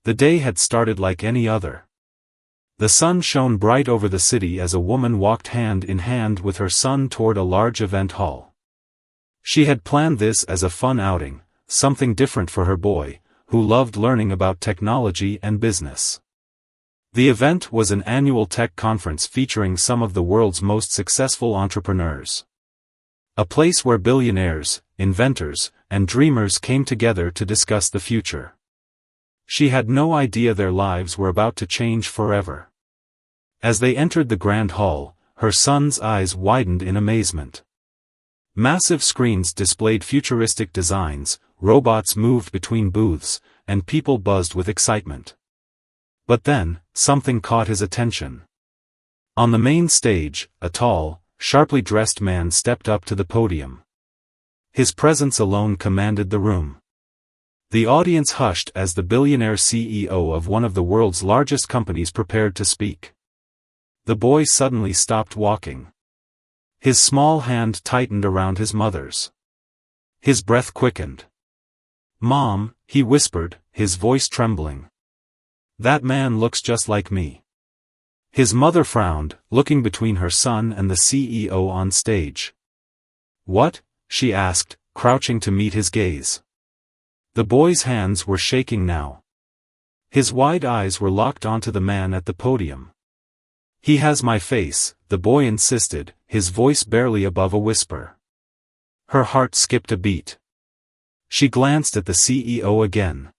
The day had started like any other. The sun shone bright over the city as a woman walked hand in hand with her son toward a large event hall. She had planned this as a fun outing, something different for her boy, who loved learning about technology and business. The event was an annual tech conference featuring some of the world's most successful entrepreneurs. A place where billionaires, inventors, and dreamers came together to discuss the future. She had no idea their lives were about to change forever. As they entered the grand hall, her son's eyes widened in amazement. Massive screens displayed futuristic designs, robots moved between booths, and people buzzed with excitement. But then, something caught his attention. On the main stage, a tall, sharply dressed man stepped up to the podium. His presence alone commanded the room. The audience hushed as the billionaire CEO of one of the world's largest companies prepared to speak. The boy suddenly stopped walking. His small hand tightened around his mother's. His breath quickened. "Mom," he whispered, his voice trembling. "That man looks just like me." His mother frowned, looking between her son and the CEO on stage. "What?" she asked, crouching to meet his gaze. The boy's hands were shaking now. His wide eyes were locked onto the man at the podium. "He has my face," the boy insisted, his voice barely above a whisper. Her heart skipped a beat. She glanced at the CEO again.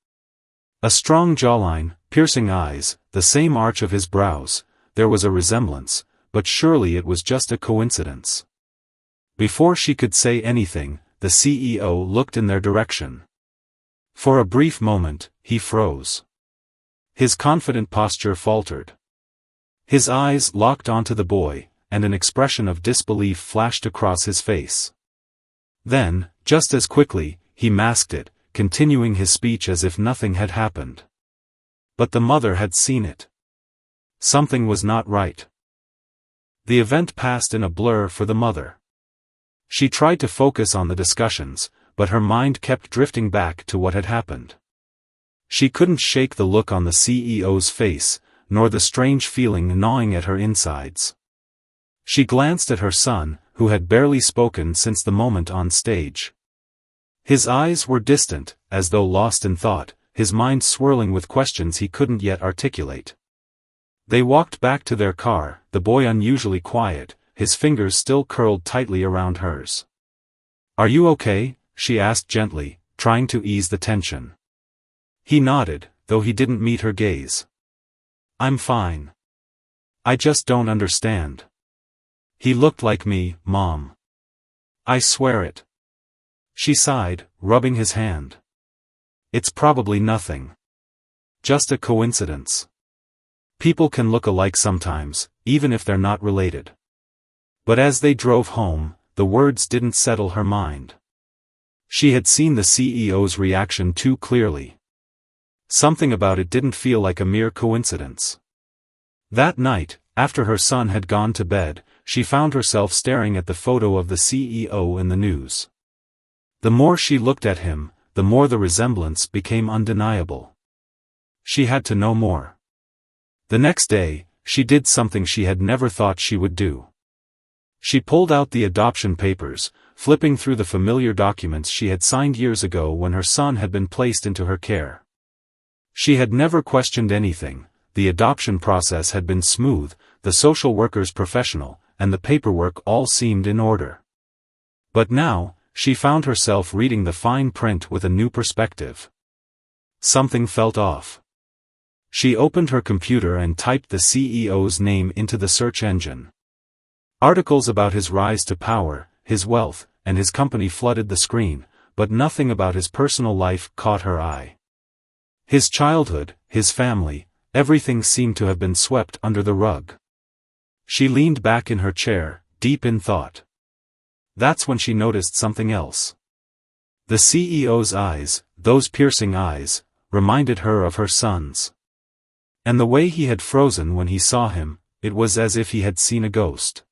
A strong jawline, piercing eyes, the same arch of his brows, there was a resemblance, but surely it was just a coincidence. Before she could say anything, the CEO looked in their direction. For a brief moment, he froze. His confident posture faltered. His eyes locked onto the boy, and an expression of disbelief flashed across his face. Then, just as quickly, he masked it, continuing his speech as if nothing had happened. But the mother had seen it. Something was not right. The event passed in a blur for the mother. She tried to focus on the discussions, but her mind kept drifting back to what had happened. She couldn't shake the look on the CEO's face, nor the strange feeling gnawing at her insides. She glanced at her son, who had barely spoken since the moment on stage. His eyes were distant, as though lost in thought, his mind swirling with questions he couldn't yet articulate. They walked back to their car, the boy unusually quiet, his fingers still curled tightly around hers. "Are you okay?" she asked gently, trying to ease the tension. He nodded, though he didn't meet her gaze. "I'm fine. I just don't understand. He looked like me, Mom. I swear it." She sighed, rubbing his hand. "It's probably nothing. Just a coincidence. People can look alike sometimes, even if they're not related." But as they drove home, the words didn't settle her mind. She had seen the CEO's reaction too clearly. Something about it didn't feel like a mere coincidence. That night, after her son had gone to bed, she found herself staring at the photo of the CEO in the news. The more she looked at him, the more the resemblance became undeniable. She had to know more. The next day, she did something she had never thought she would do. She pulled out the adoption papers, flipping through the familiar documents she had signed years ago when her son had been placed into her care. She had never questioned anything, the adoption process had been smooth, the social workers professional, and the paperwork all seemed in order. But now, she found herself reading the fine print with a new perspective. Something felt off. She opened her computer and typed the CEO's name into the search engine. Articles about his rise to power, his wealth, and his company flooded the screen, but nothing about his personal life caught her eye. His childhood, his family, everything seemed to have been swept under the rug. She leaned back in her chair, deep in thought. That's when she noticed something else. The CEO's eyes, those piercing eyes, reminded her of her son's. And the way he had frozen when he saw him, it was as if he had seen a ghost.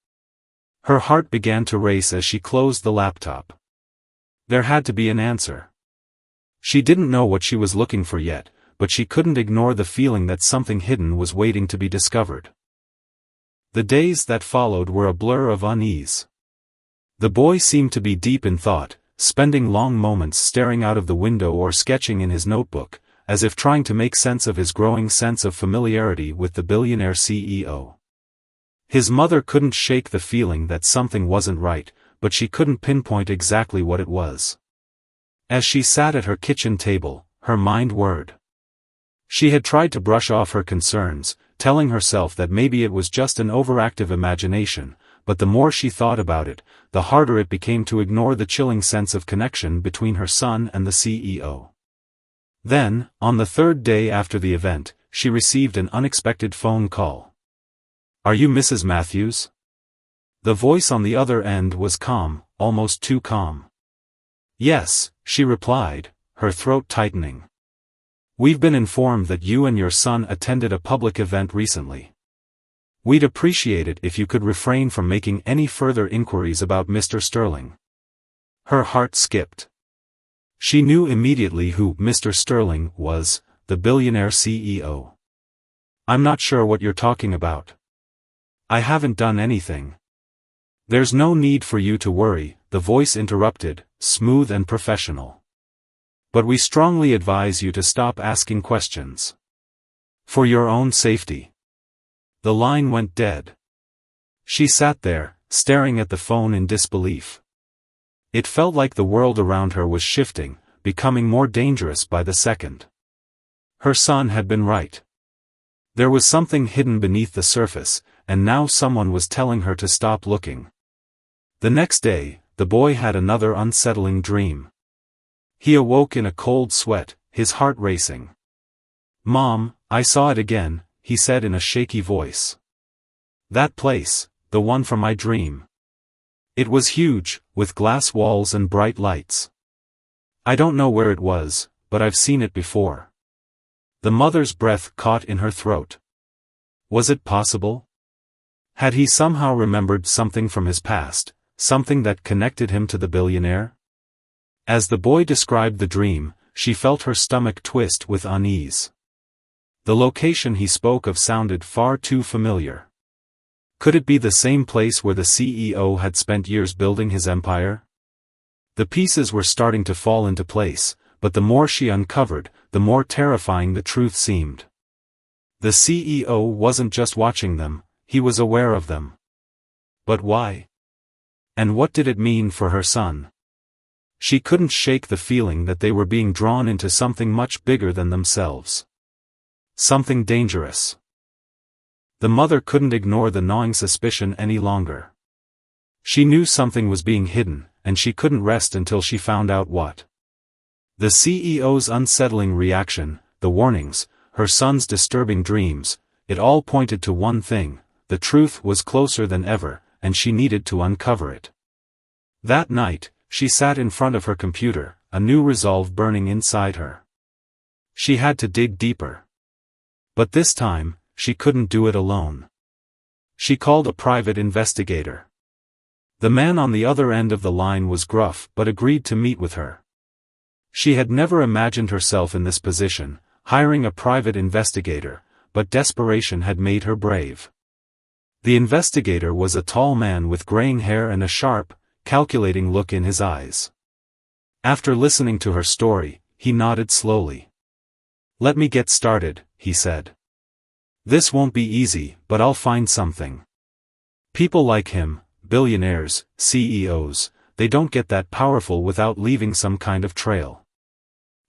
Her heart began to race as she closed the laptop. There had to be an answer. She didn't know what she was looking for yet, but she couldn't ignore the feeling that something hidden was waiting to be discovered. The days that followed were a blur of unease. The boy seemed to be deep in thought, spending long moments staring out of the window or sketching in his notebook, as if trying to make sense of his growing sense of familiarity with the billionaire CEO. His mother couldn't shake the feeling that something wasn't right, but she couldn't pinpoint exactly what it was. As she sat at her kitchen table, her mind whirred. She had tried to brush off her concerns, telling herself that maybe it was just an overactive imagination, but the more she thought about it, the harder it became to ignore the chilling sense of connection between her son and the CEO. Then, on the third day after the event, she received an unexpected phone call. "Are you Mrs. Matthews?" The voice on the other end was calm, almost too calm. "Yes," she replied, her throat tightening. "We've been informed that you and your son attended a public event recently. We'd appreciate it if you could refrain from making any further inquiries about Mr. Sterling." Her heart skipped. She knew immediately who Mr. Sterling was, the billionaire CEO. "I'm not sure what you're talking about. I haven't done anything." "There's no need for you to worry," the voice interrupted, smooth and professional. "But we strongly advise you to stop asking questions. For your own safety." The line went dead. She sat there, staring at the phone in disbelief. It felt like the world around her was shifting, becoming more dangerous by the second. Her son had been right. There was something hidden beneath the surface, and now someone was telling her to stop looking. The next day, the boy had another unsettling dream. He awoke in a cold sweat, his heart racing. "Mom, I saw it again," he said in a shaky voice. "That place, the one from my dream. It was huge, with glass walls and bright lights. I don't know where it was, but I've seen it before." The mother's breath caught in her throat. Was it possible? Had he somehow remembered something from his past, something that connected him to the billionaire? As the boy described the dream, she felt her stomach twist with unease. The location he spoke of sounded far too familiar. Could it be the same place where the CEO had spent years building his empire? The pieces were starting to fall into place, but the more she uncovered, the more terrifying the truth seemed. The CEO wasn't just watching them, he was aware of them. But why? And what did it mean for her son? She couldn't shake the feeling that they were being drawn into something much bigger than themselves. Something dangerous. The mother couldn't ignore the gnawing suspicion any longer. She knew something was being hidden, and she couldn't rest until she found out what. The CEO's unsettling reaction, the warnings, her son's disturbing dreams, it all pointed to one thing: the truth was closer than ever, and she needed to uncover it. That night, she sat in front of her computer, a new resolve burning inside her. She had to dig deeper. But this time, she couldn't do it alone. She called a private investigator. The man on the other end of the line was gruff but agreed to meet with her. She had never imagined herself in this position, hiring a private investigator, but desperation had made her brave. The investigator was a tall man with graying hair and a sharp, calculating look in his eyes. After listening to her story, he nodded slowly. "Let me get started," he said. "This won't be easy, but I'll find something. People like him, billionaires, CEOs, they don't get that powerful without leaving some kind of trail."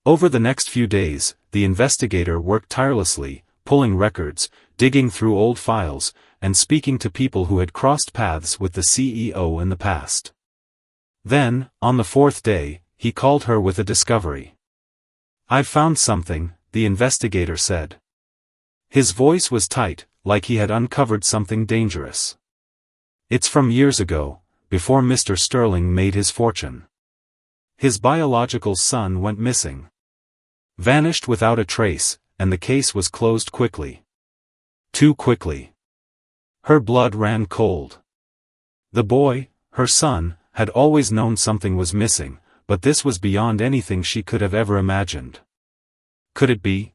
Over the next few days, the investigator worked tirelessly, pulling records, digging through old files, and speaking to people who had crossed paths with the CEO in the past. Then, on the fourth day, he called her with a discovery. "I've found something," the investigator said. His voice was tight, like he had uncovered something dangerous. "It's from years ago, before Mr. Sterling made his fortune. His biological son went missing. Vanished without a trace, and the case was closed quickly. Too quickly." Her blood ran cold. The boy, her son, had always known something was missing, but this was beyond anything she could have ever imagined. Could it be?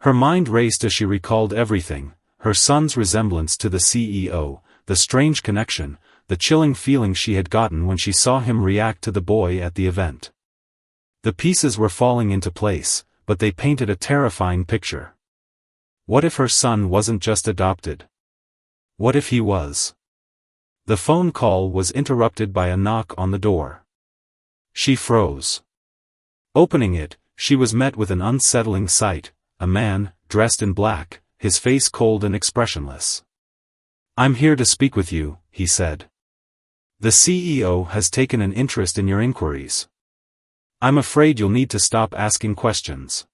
Her mind raced as she recalled everything: her son's resemblance to the CEO, the strange connection, the chilling feeling she had gotten when she saw him react to the boy at the event. The pieces were falling into place, but they painted a terrifying picture. What if her son wasn't just adopted? What if he was? The phone call was interrupted by a knock on the door. She froze. Opening it, she was met with an unsettling sight: a man, dressed in black, his face cold and expressionless. "I'm here to speak with you," he said. "The CEO has taken an interest in your inquiries. I'm afraid you'll need to stop asking questions."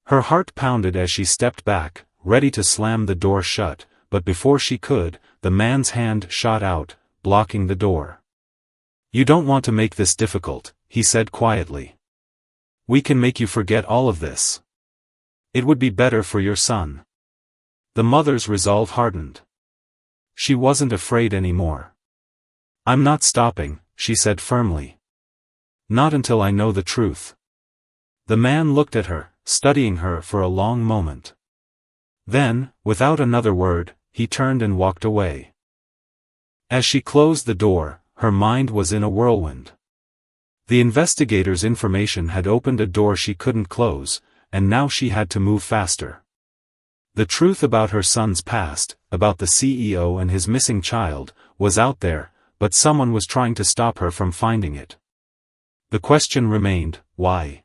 Her heart pounded as she stepped back, ready to slam the door shut, but before she could, the man's hand shot out, blocking the door. "You don't want to make this difficult," he said quietly. "We can make you forget all of this. It would be better for your son." The mother's resolve hardened. She wasn't afraid anymore. "I'm not stopping," she said firmly. "Not until I know the truth." The man looked at her, studying her for a long moment. Then, without another word, he turned and walked away. As she closed the door, her mind was in a whirlwind. The investigator's information had opened a door she couldn't close, and now she had to move faster. The truth about her son's past, about the CEO and his missing child, was out there, but someone was trying to stop her from finding it. The question remained: why?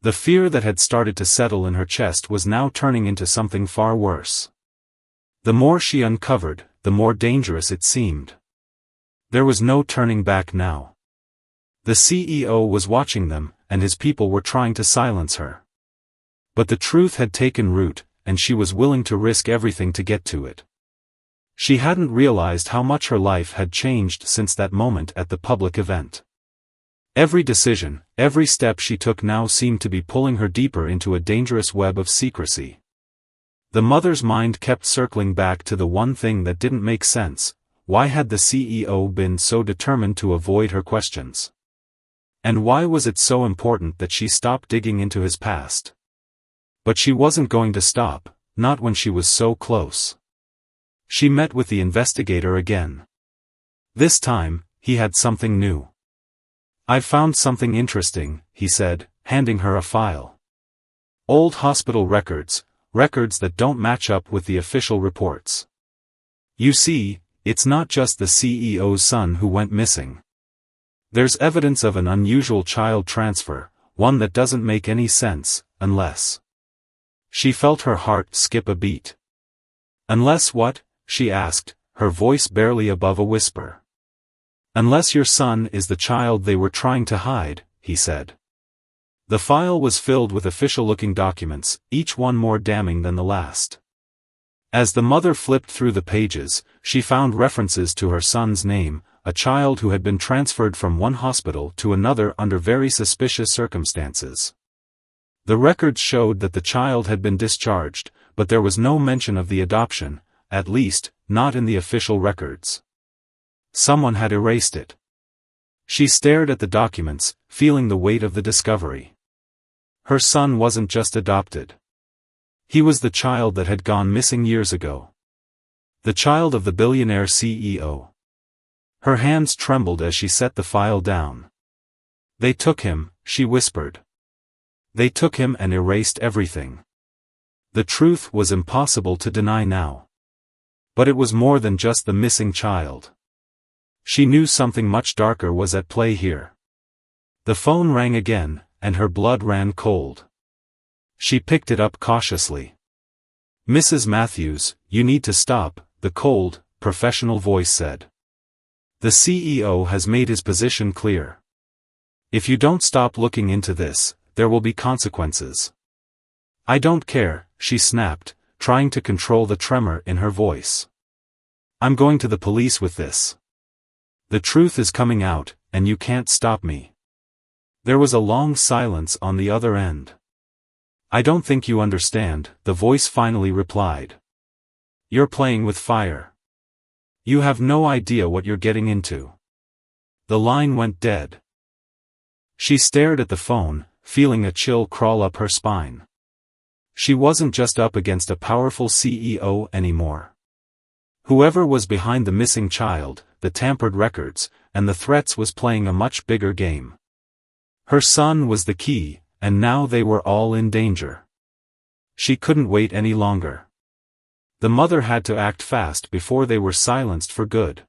The fear that had started to settle in her chest was now turning into something far worse. The more she uncovered, the more dangerous it seemed. There was no turning back now. The CEO was watching them, and his people were trying to silence her. But the truth had taken root, and she was willing to risk everything to get to it. She hadn't realized how much her life had changed since that moment at the public event. Every decision, every step she took now seemed to be pulling her deeper into a dangerous web of secrecy. The mother's mind kept circling back to the one thing that didn't make sense: why had the CEO been so determined to avoid her questions? And why was it so important that she stop digging into his past? But she wasn't going to stop, not when she was so close. She met with the investigator again. This time, he had something new. "I've found something interesting," he said, handing her a file. "Old hospital records, records that don't match up with the official reports. You see, it's not just the CEO's son who went missing. There's evidence of an unusual child transfer, one that doesn't make any sense, unless..." She felt her heart skip a beat. "Unless what?" she asked, her voice barely above a whisper. "Unless your son is the child they were trying to hide," he said. The file was filled with official-looking documents, each one more damning than the last. As the mother flipped through the pages, she found references to her son's name, a child who had been transferred from one hospital to another under very suspicious circumstances. The records showed that the child had been discharged, but there was no mention of the adoption, at least, not in the official records. Someone had erased it. She stared at the documents, feeling the weight of the discovery. Her son wasn't just adopted. He was the child that had gone missing years ago. The child of the billionaire CEO. Her hands trembled as she set the file down. "They took him," she whispered. "They took him and erased everything." The truth was impossible to deny now. But it was more than just the missing child. She knew something much darker was at play here. The phone rang again, and her blood ran cold. She picked it up cautiously. "Mrs. Matthews, you need to stop," the cold, professional voice said. "The CEO has made his position clear. If you don't stop looking into this, there will be consequences." "I don't care," she snapped, trying to control the tremor in her voice. "I'm going to the police with this. The truth is coming out, and you can't stop me." There was a long silence on the other end. "I don't think you understand," the voice finally replied. "You're playing with fire. You have no idea what you're getting into." The line went dead. She stared at the phone, feeling a chill crawl up her spine. She wasn't just up against a powerful CEO anymore. Whoever was behind the missing child, the tampered records, and the threats was playing a much bigger game. Her son was the key, and now they were all in danger. She couldn't wait any longer. The mother had to act fast before they were silenced for good.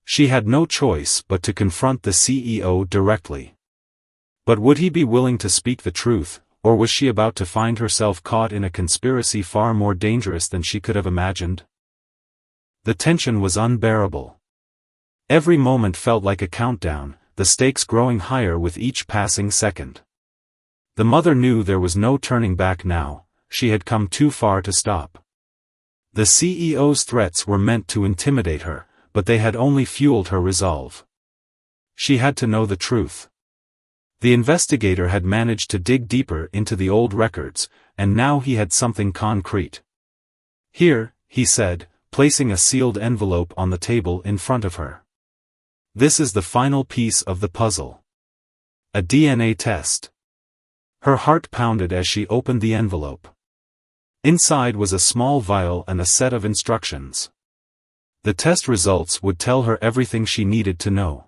She had no choice but to confront the CEO directly. But would he be willing to speak the truth, or was she about to find herself caught in a conspiracy far more dangerous than she could have imagined? The tension was unbearable. Every moment felt like a countdown, the stakes growing higher with each passing second. The mother knew there was no turning back now, she had come too far to stop. The CEO's threats were meant to intimidate her, but they had only fueled her resolve. She had to know the truth. The investigator had managed to dig deeper into the old records, and now he had something concrete. Here, he said, placing a sealed envelope on the table in front of her. This is the final piece of the puzzle. A DNA test. Her heart pounded as she opened the envelope. Inside was a small vial and a set of instructions. The test results would tell her everything she needed to know.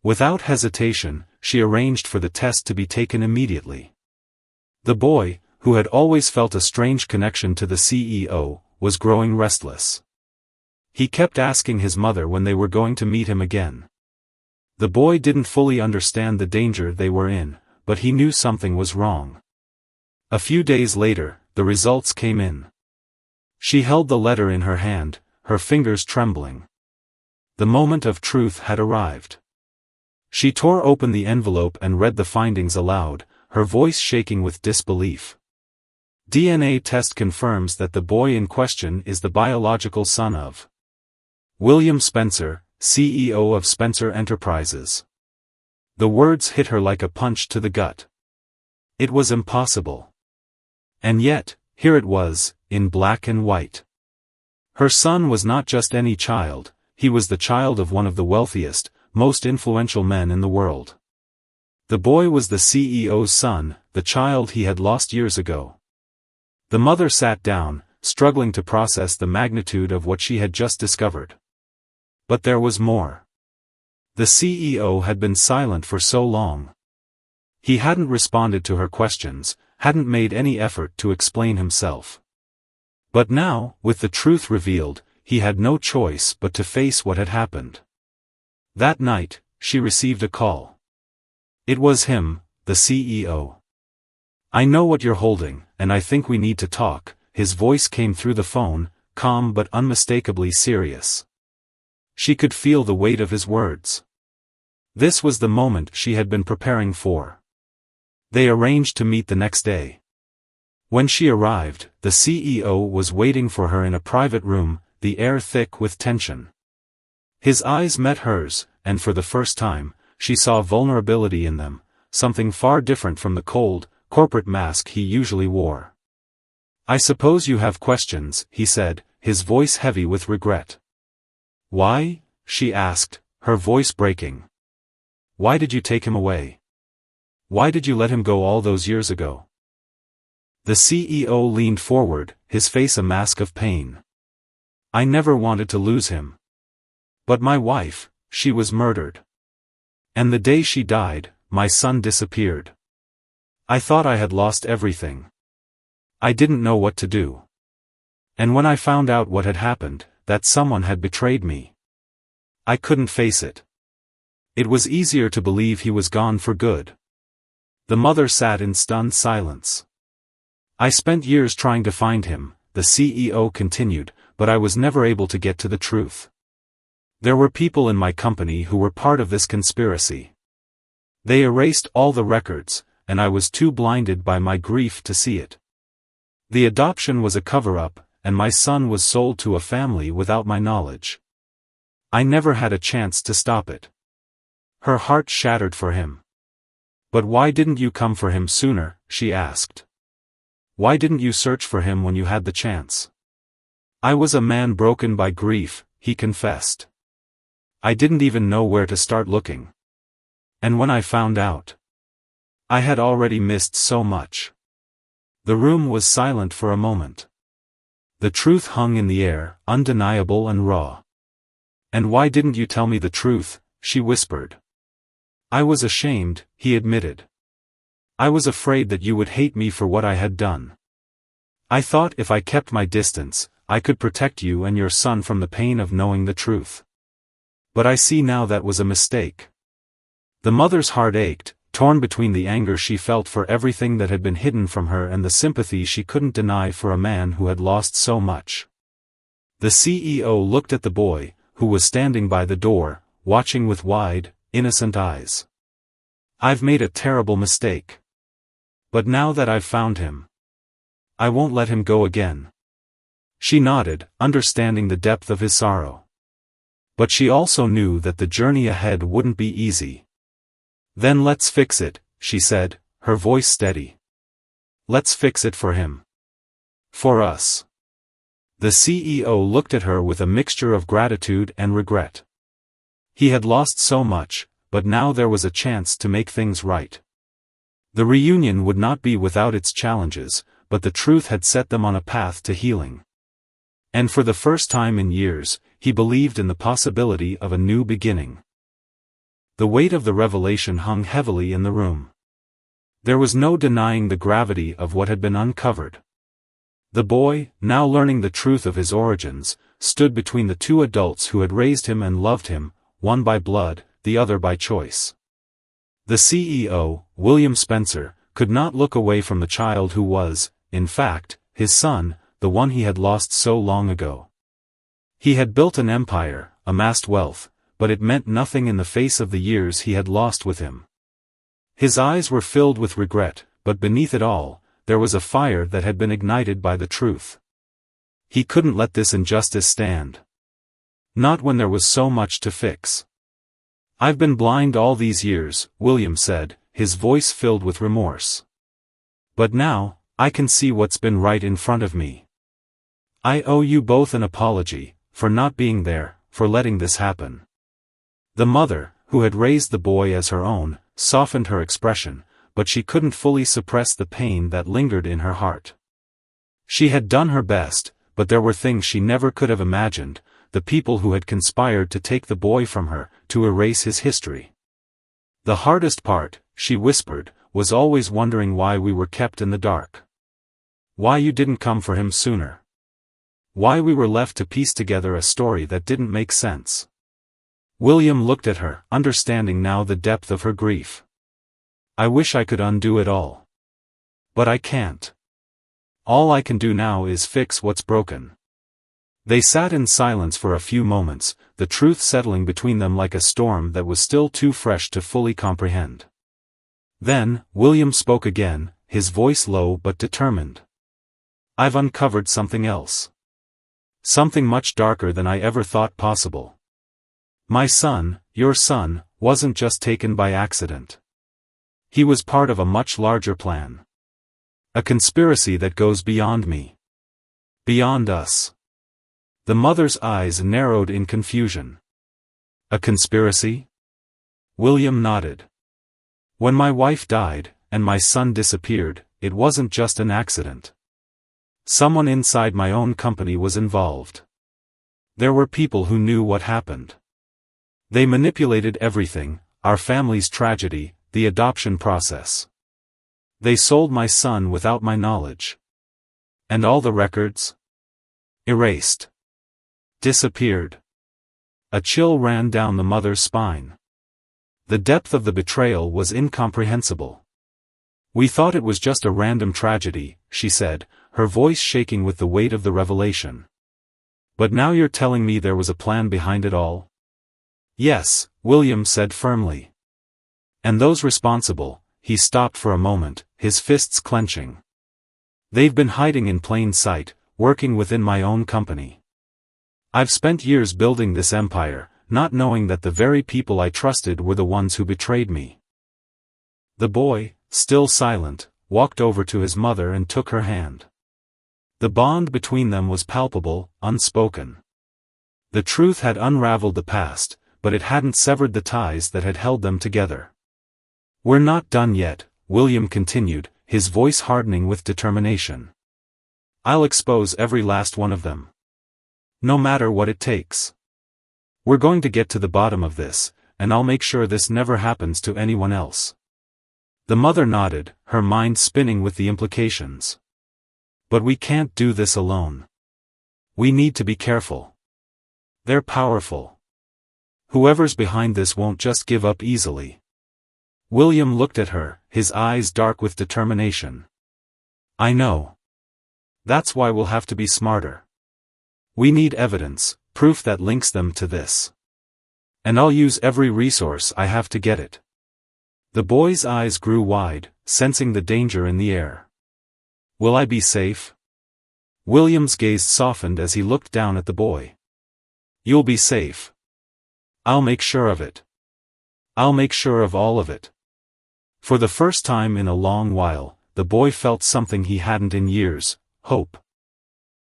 Without hesitation, she arranged for the test to be taken immediately. The boy, who had always felt a strange connection to the CEO, was growing restless. He kept asking his mother when they were going to meet him again. The boy didn't fully understand the danger they were in, but he knew something was wrong. A few days later, the results came in. She held the letter in her hand, her fingers trembling. The moment of truth had arrived. She tore open the envelope and read the findings aloud, her voice shaking with disbelief. DNA test confirms that the boy in question is the biological son of William Spencer, CEO of Spencer Enterprises. The words hit her like a punch to the gut. It was impossible. And yet, here it was, in black and white. Her son was not just any child, he was the child of one of the wealthiest, most influential men in the world. The boy was the CEO's son, the child he had lost years ago. The mother sat down, struggling to process the magnitude of what she had just discovered. But there was more. The CEO had been silent for so long. He hadn't responded to her questions, hadn't made any effort to explain himself. But now, with the truth revealed, he had no choice but to face what had happened. That night, she received a call. It was him, the CEO. "I know what you're holding, and I think we need to talk," his voice came through the phone, calm but unmistakably serious. She could feel the weight of his words. This was the moment she had been preparing for. They arranged to meet the next day. When she arrived, the CEO was waiting for her in a private room, the air thick with tension. His eyes met hers, and for the first time, she saw vulnerability in them, something far different from the cold, corporate mask he usually wore. "I suppose you have questions," he said, his voice heavy with regret. "Why?" she asked, her voice breaking. "Why did you take him away? Why did you let him go all those years ago?" The CEO leaned forward, his face a mask of pain. "I never wanted to lose him. But my wife, she was murdered. And the day she died, my son disappeared. I thought I had lost everything. I didn't know what to do. And when I found out what had happened, that someone had betrayed me, I couldn't face it. It was easier to believe he was gone for good." The mother sat in stunned silence. "I spent years trying to find him," the CEO continued, "but I was never able to get to the truth. There were people in my company who were part of this conspiracy. They erased all the records, and I was too blinded by my grief to see it. The adoption was a cover-up, and my son was sold to a family without my knowledge. I never had a chance to stop it." Her heart shattered for him. "But why didn't you come for him sooner?" she asked. "Why didn't you search for him when you had the chance?" "I was a man broken by grief," he confessed. "I didn't even know where to start looking. And when I found out, I had already missed so much." The room was silent for a moment. The truth hung in the air, undeniable and raw. "And why didn't you tell me the truth?" she whispered. "I was ashamed," he admitted. "I was afraid that you would hate me for what I had done. I thought if I kept my distance, I could protect you and your son from the pain of knowing the truth. But I see now that was a mistake." The mother's heart ached, torn between the anger she felt for everything that had been hidden from her and the sympathy she couldn't deny for a man who had lost so much. The CEO looked at the boy, who was standing by the door, watching with wide, innocent eyes. "I've made a terrible mistake. But now that I've found him, I won't let him go again." She nodded, understanding the depth of his sorrow. But she also knew that the journey ahead wouldn't be easy. "Then let's fix it," she said, her voice steady. "Let's fix it for him. For us." The CEO looked at her with a mixture of gratitude and regret. He had lost so much, but now there was a chance to make things right. The reunion would not be without its challenges, but the truth had set them on a path to healing. And for the first time in years, he believed in the possibility of a new beginning. The weight of the revelation hung heavily in the room. There was no denying the gravity of what had been uncovered. The boy, now learning the truth of his origins, stood between the two adults who had raised him and loved him, one by blood, the other by choice. The CEO, William Spencer, could not look away from the child who was, in fact, his son, the one he had lost so long ago. He had built an empire, amassed wealth, but it meant nothing in the face of the years he had lost with him. His eyes were filled with regret, but beneath it all, there was a fire that had been ignited by the truth. He couldn't let this injustice stand. Not when there was so much to fix. "I've been blind all these years," William said, his voice filled with remorse. "But now, I can see what's been right in front of me. I owe you both an apology, for not being there, for letting this happen." The mother, who had raised the boy as her own, softened her expression, but she couldn't fully suppress the pain that lingered in her heart. She had done her best, but there were things she never could have imagined, the people who had conspired to take the boy from her, to erase his history. "The hardest part," she whispered, "was always wondering why we were kept in the dark. Why you didn't come for him sooner. Why we were left to piece together a story that didn't make sense." William looked at her, understanding now the depth of her grief. "I wish I could undo it all. But I can't. All I can do now is fix what's broken." They sat in silence for a few moments, the truth settling between them like a storm that was still too fresh to fully comprehend. Then, William spoke again, his voice low but determined. "I've uncovered something else. Something much darker than I ever thought possible. My son, your son, wasn't just taken by accident. He was part of a much larger plan. A conspiracy that goes beyond me. Beyond us." The mother's eyes narrowed in confusion. "A conspiracy?" William nodded. "When my wife died, and my son disappeared, it wasn't just an accident. Someone inside my own company was involved. There were people who knew what happened. They manipulated everything, our family's tragedy, the adoption process. They sold my son without my knowledge. And all the records? Erased. Disappeared." A chill ran down the mother's spine. The depth of the betrayal was incomprehensible. "We thought it was just a random tragedy," she said, her voice shaking with the weight of the revelation. "But now you're telling me there was a plan behind it all?" "Yes," William said firmly. "And those responsible," he stopped for a moment, his fists clenching. "They've been hiding in plain sight, working within my own company. I've spent years building this empire, not knowing that the very people I trusted were the ones who betrayed me." The boy, still silent, walked over to his mother and took her hand. The bond between them was palpable, unspoken. The truth had unraveled the past, but it hadn't severed the ties that had held them together. "We're not done yet," William continued, his voice hardening with determination. "I'll expose every last one of them. No matter what it takes. We're going to get to the bottom of this, and I'll make sure this never happens to anyone else." The mother nodded, her mind spinning with the implications. "But we can't do this alone. We need to be careful. They're powerful. Whoever's behind this won't just give up easily." William looked at her, his eyes dark with determination. "I know. That's why we'll have to be smarter. We need evidence, proof that links them to this. And I'll use every resource I have to get it." The boy's eyes grew wide, sensing the danger in the air. "Will I be safe?" William's gaze softened as he looked down at the boy. "You'll be safe. I'll make sure of it. I'll make sure of all of it." For the first time in a long while, the boy felt something he hadn't in years: hope.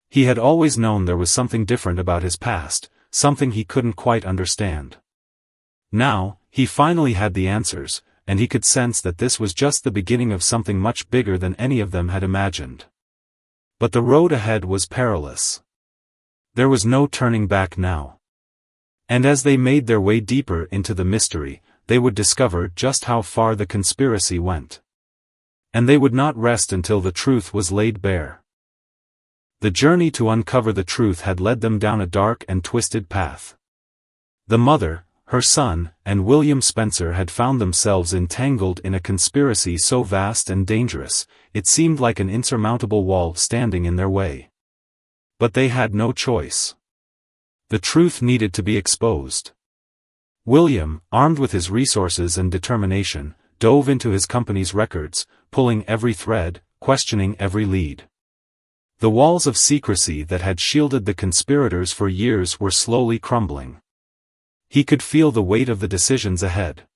He had always known there was something different about his past, something he couldn't quite understand. Now, he finally had the answers, and he could sense that this was just the beginning of something much bigger than any of them had imagined. But the road ahead was perilous. There was no turning back now. And as they made their way deeper into the mystery, they would discover just how far the conspiracy went. And they would not rest until the truth was laid bare. The journey to uncover the truth had led them down a dark and twisted path. The mother, her son, and William Spencer had found themselves entangled in a conspiracy so vast and dangerous, it seemed like an insurmountable wall standing in their way. But they had no choice. The truth needed to be exposed. William, armed with his resources and determination, dove into his company's records, pulling every thread, questioning every lead. The walls of secrecy that had shielded the conspirators for years were slowly crumbling. He could feel the weight of the decisions ahead.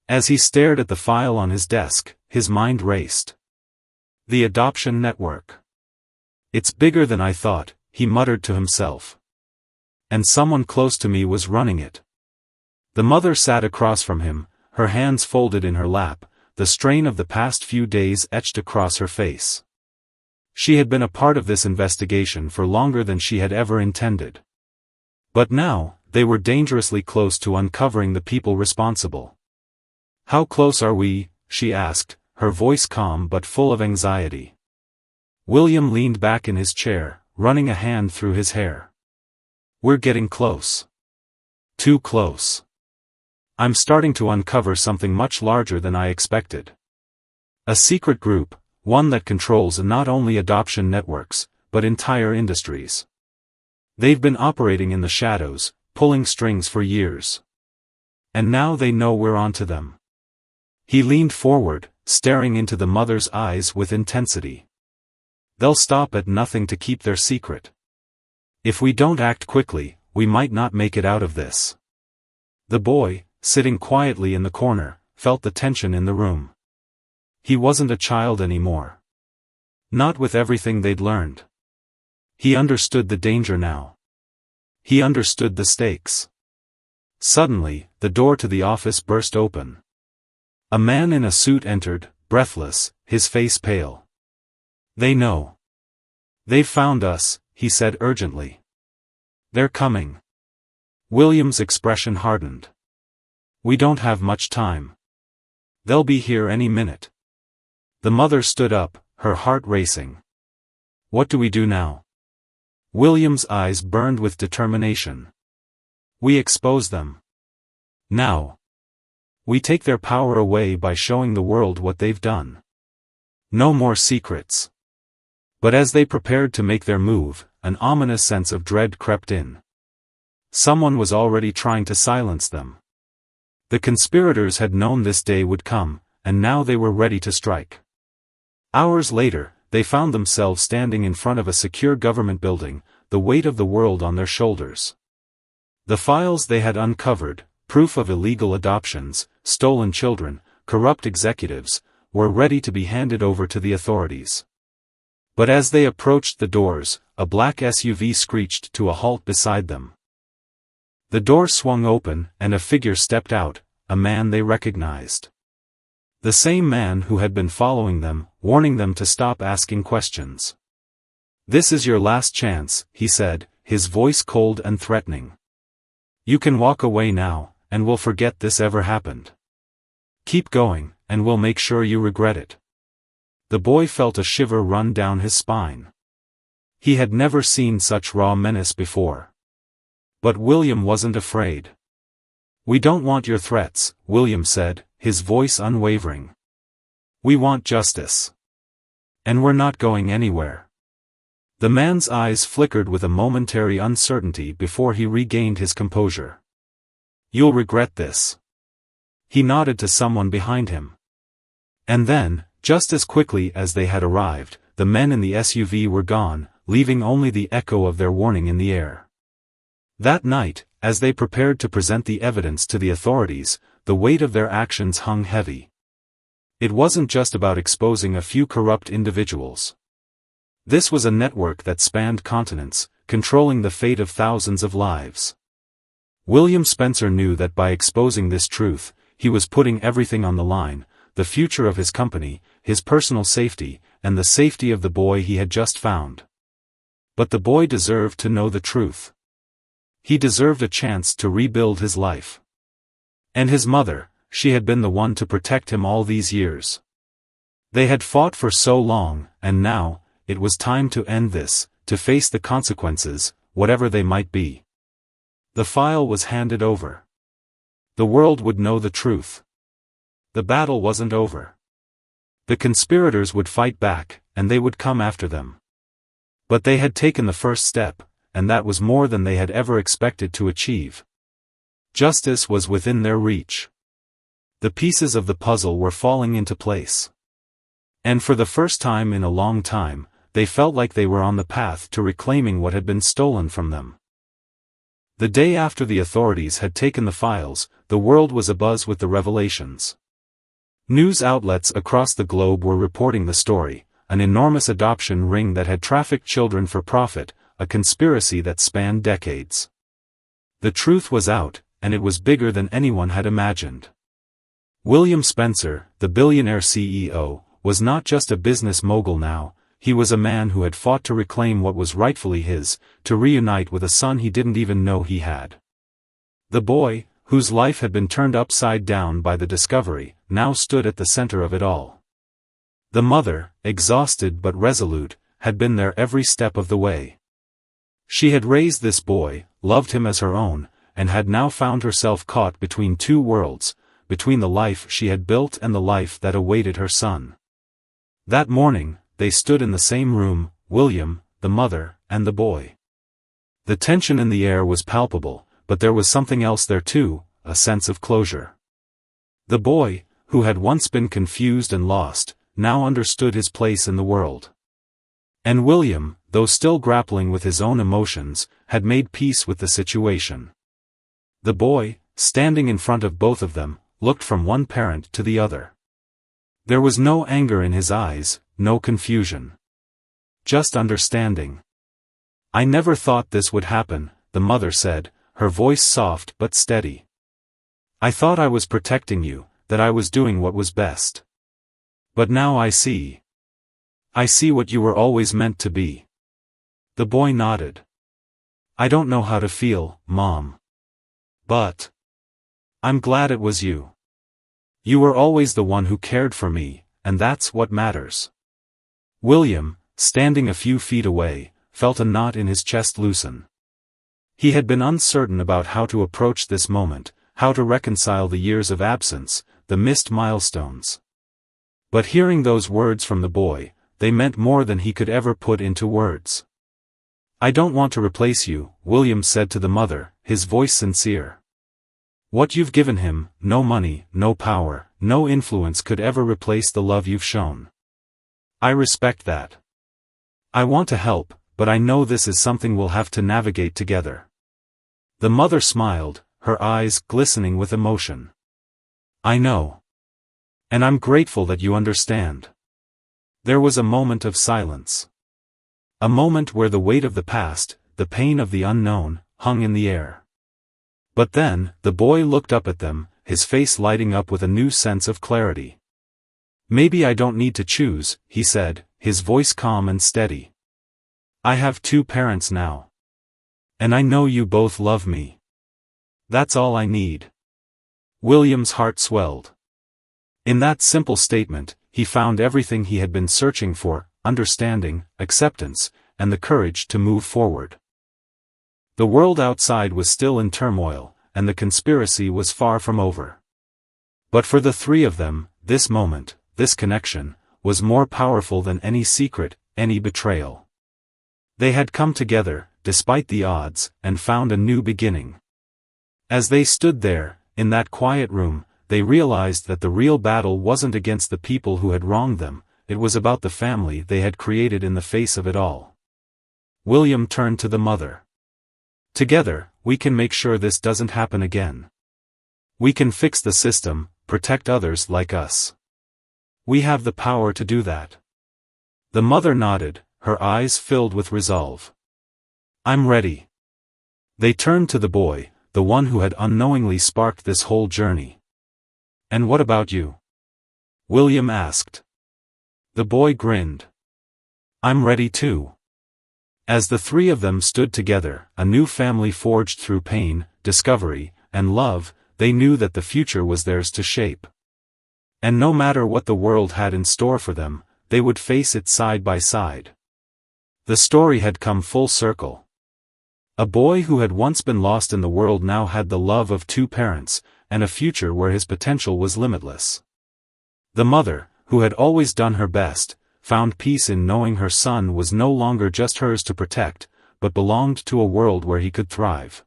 As he stared at the file on his desk, his mind raced. The adoption network. "It's bigger than I thought," he muttered to himself. "And someone close to me was running it." The mother sat across from him, her hands folded in her lap, the strain of the past few days etched across her face. She had been a part of this investigation for longer than she had ever intended. But now, they were dangerously close to uncovering the people responsible. "How close are we?" she asked, her voice calm but full of anxiety. William leaned back in his chair, running a hand through his hair. "We're getting close. Too close. I'm starting to uncover something much larger than I expected. A secret group, one that controls not only adoption networks, but entire industries. They've been operating in the shadows, pulling strings for years. And now they know we're onto them." He leaned forward, staring into the mother's eyes with intensity. "They'll stop at nothing to keep their secret. If we don't act quickly, we might not make it out of this." The boy, sitting quietly in the corner, felt the tension in the room. He wasn't a child anymore. Not with everything they'd learned. He understood the danger now. He understood the stakes. Suddenly, the door to the office burst open. A man in a suit entered, breathless, his face pale. "They know. They've found us," he said urgently. "They're coming." William's expression hardened. "We don't have much time. They'll be here any minute." The mother stood up, her heart racing. "What do we do now?" William's eyes burned with determination. "We expose them. Now. We take their power away by showing the world what they've done. No more secrets." But as they prepared to make their move, an ominous sense of dread crept in. Someone was already trying to silence them. The conspirators had known this day would come, and now they were ready to strike. Hours later, they found themselves standing in front of a secure government building, the weight of the world on their shoulders. The files they had uncovered, proof of illegal adoptions, stolen children, corrupt executives, were ready to be handed over to the authorities. But as they approached the doors, a black SUV screeched to a halt beside them. The door swung open, and a figure stepped out, a man they recognized. The same man who had been following them, warning them to stop asking questions. "This is your last chance," he said, his voice cold and threatening. "You can walk away now, and we'll forget this ever happened. Keep going, and we'll make sure you regret it." The boy felt a shiver run down his spine. He had never seen such raw menace before. But William wasn't afraid. "We don't want your threats," William said, his voice unwavering. "We want justice. And we're not going anywhere." The man's eyes flickered with a momentary uncertainty before he regained his composure. "You'll regret this." He nodded to someone behind him. And then, just as quickly as they had arrived, the men in the SUV were gone, leaving only the echo of their warning in the air. That night, as they prepared to present the evidence to the authorities, the weight of their actions hung heavy. It wasn't just about exposing a few corrupt individuals. This was a network that spanned continents, controlling the fate of thousands of lives. William Spencer knew that by exposing this truth, he was putting everything on the line: the future of his company, his personal safety, and the safety of the boy he had just found. But the boy deserved to know the truth. He deserved a chance to rebuild his life. And his mother, she had been the one to protect him all these years. They had fought for so long, and now, it was time to end this, to face the consequences, whatever they might be. The file was handed over. The world would know the truth. The battle wasn't over. The conspirators would fight back, and they would come after them. But they had taken the first step, and that was more than they had ever expected to achieve. Justice was within their reach. The pieces of the puzzle were falling into place. And for the first time in a long time, they felt like they were on the path to reclaiming what had been stolen from them. The day after the authorities had taken the files, the world was abuzz with the revelations. News outlets across the globe were reporting the story: an enormous adoption ring that had trafficked children for profit, a conspiracy that spanned decades. The truth was out, and it was bigger than anyone had imagined. William Spencer, the billionaire CEO, was not just a business mogul now. He was a man who had fought to reclaim what was rightfully his, to reunite with a son he didn't even know he had. The boy, whose life had been turned upside down by the discovery, now stood at the center of it all. The mother, exhausted but resolute, had been there every step of the way. She had raised this boy, loved him as her own, and had now found herself caught between two worlds, between the life she had built and the life that awaited her son. That morning, they stood in the same room, William, the mother, and the boy. The tension in the air was palpable, but there was something else there too, a sense of closure. The boy, who had once been confused and lost, now understood his place in the world. And William, though still grappling with his own emotions, had made peace with the situation. The boy, standing in front of both of them, looked from one parent to the other. There was no anger in his eyes, no confusion. Just understanding. "I never thought this would happen," the mother said, her voice soft but steady. "I thought I was protecting you, that I was doing what was best. But now I see. I see what you were always meant to be." The boy nodded. "I don't know how to feel, Mom. But I'm glad it was you. You were always the one who cared for me, and that's what matters." William, standing a few feet away, felt a knot in his chest loosen. He had been uncertain about how to approach this moment, how to reconcile the years of absence, the missed milestones. But hearing those words from the boy, they meant more than he could ever put into words. "I don't want to replace you," William said to the mother, his voice sincere. "What you've given him, no money, no power, no influence could ever replace the love you've shown. I respect that. I want to help, but I know this is something we'll have to navigate together." The mother smiled, her eyes glistening with emotion. "I know. And I'm grateful that you understand." There was a moment of silence. A moment where the weight of the past, the pain of the unknown, hung in the air. But then, the boy looked up at them, his face lighting up with a new sense of clarity. Maybe I don't need to choose, he said, his voice calm and steady. I have 2 parents now. And I know you both love me. That's all I need. William's heart swelled. In that simple statement, he found everything he had been searching for: understanding, acceptance, and the courage to move forward. The world outside was still in turmoil, and the conspiracy was far from over. But for the 3 of them, this moment, this connection, was more powerful than any secret, any betrayal. They had come together, despite the odds, and found a new beginning. As they stood there, in that quiet room, they realized that the real battle wasn't against the people who had wronged them, it was about the family they had created in the face of it all. William turned to the mother. Together, we can make sure this doesn't happen again. We can fix the system, protect others like us. We have the power to do that. The mother nodded, her eyes filled with resolve. I'm ready. They turned to the boy, the one who had unknowingly sparked this whole journey. And what about you? William asked. The boy grinned. I'm ready too. As the 3 of them stood together, a new family forged through pain, discovery, and love, they knew that the future was theirs to shape. And no matter what the world had in store for them, they would face it side by side. The story had come full circle. A boy who had once been lost in the world now had the love of 2 parents, and a future where his potential was limitless. The mother, who had always done her best, found peace in knowing her son was no longer just hers to protect, but belonged to a world where he could thrive.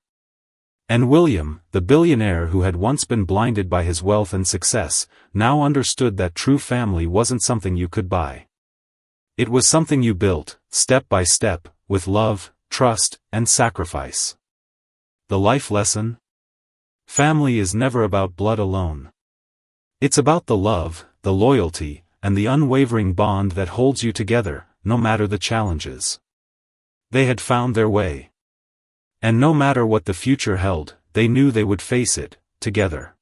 And William, the billionaire who had once been blinded by his wealth and success, now understood that true family wasn't something you could buy. It was something you built, step by step, with love, trust, and sacrifice. The life lesson? Family is never about blood alone. It's about the love, the loyalty, and the unwavering bond that holds you together, no matter the challenges. They had found their way. And no matter what the future held, they knew they would face it, together.